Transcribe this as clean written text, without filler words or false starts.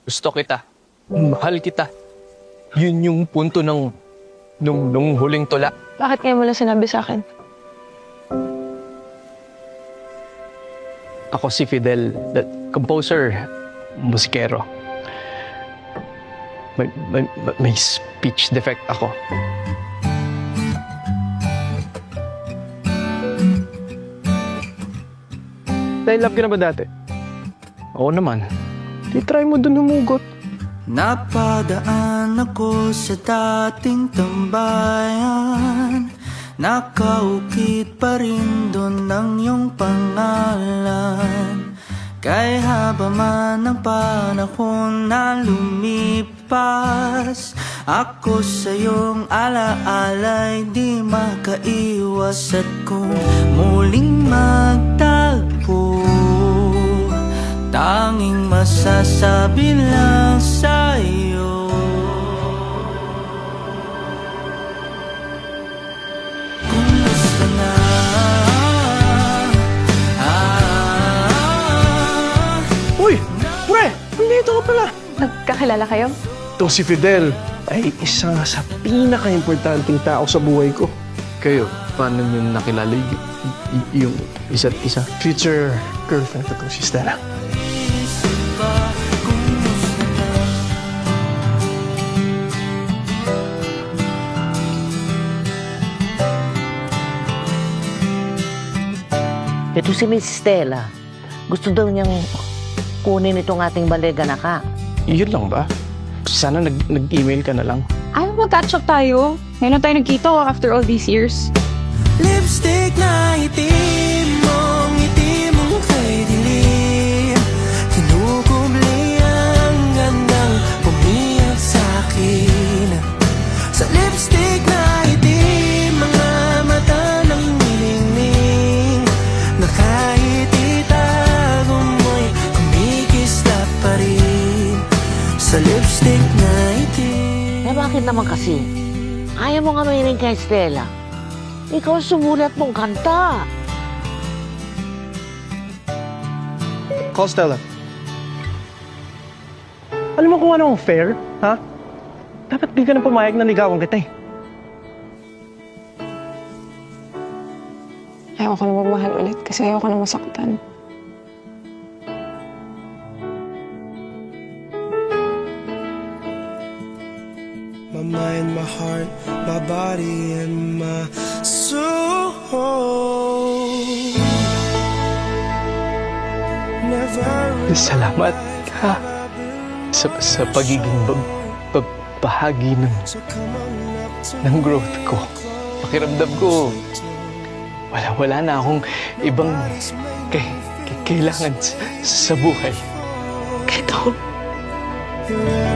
Gusto kita. Mahal kita. Yun yung punto nung huling tula. Bakit ngayon mo lang sinabi sa akin? Ako si Fidel, the composer, musikero. May speech defect ako. Dahil love ka na ba dati? Oo naman. Di try mo dun humugot. Napadaan ako sa dating tambayan, nakaukit pa rin doon ng iyong pangalan. Kaya haba man ang panahon na lumipas, ako sa iyong alaala'y di makaiwas. At kung muling magtagpo, tanging masasabi lang sa'yo, kumusta na? Uy! Pre! Nandito ka pala! Nagkakilala kayo? Itong si Fidel ay isa sa pinaka-importanting tao sa buhay ko. Kayo, paano nyo nakilala yung isa't isa? Future girlfriend ko to, si Stella. Ito si Miss Stella. Gusto daw niyang kunin itong ating baleganaka. Yun lang ba? Sana nag-email ka na lang. Ayaw mag-catch up tayo. Ngayon lang tayo nagkita after all these years. Lipstick na itim mong kay dilim, kinukubli ang gandang pumiyak sa'kin. Sa lipstick na itim, mga mata ng nilingning, na kahit itago mo'y kumikislap pa rin. Sa lipstick na itim. Eh bakit naman kasi? Ayaw mo nga mahiling kay Stella. Ikaw ang sumulat mong kanta. Call Stella. Alam mo kung ano ang fair, ha? Dapat di ka na pumayag na ligawan kita eh. Ayaw ko na magmahal ulit kasi ayaw ko na masaktan. My mind, my heart, my body, and my soul. Never Salamat ha sa pagiging bahagi ng growth ko. Pakiramdam ko, wala na akong ibang kailangan sa buhay. Kahit ako. You're